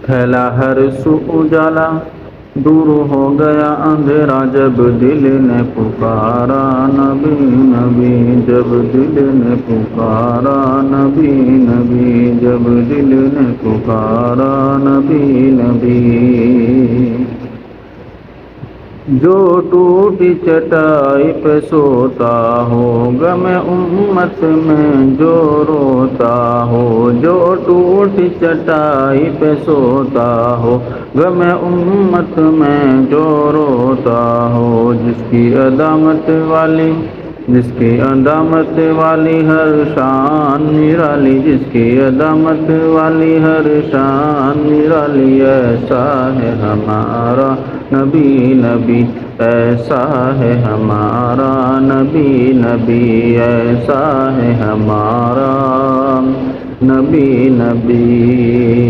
پھیلا ہر سو اجالا، دور ہو گیا اندھیرا جب دل نے پکارا نبی نبی، جب دل نے پکارا نبی نبی، جب دل نے پکارا نبی نبی۔ جو ٹوٹی چٹائی پہ سوتا ہو غم امت میں جو روتا ہو، جو ٹوٹی چٹائی پہ سوتا ہو غم امت میں جو روتا ہو، جس کی عظمت والی، جس کی عظمت والی ہر شان نرالی، جس کی عظمت والی ہر شان نرالی، ایسا ہے ہمارا نبی نبی، ایسا ہے ہمارا نبی نبی، ایسا ہے ہمارا نبی نبی۔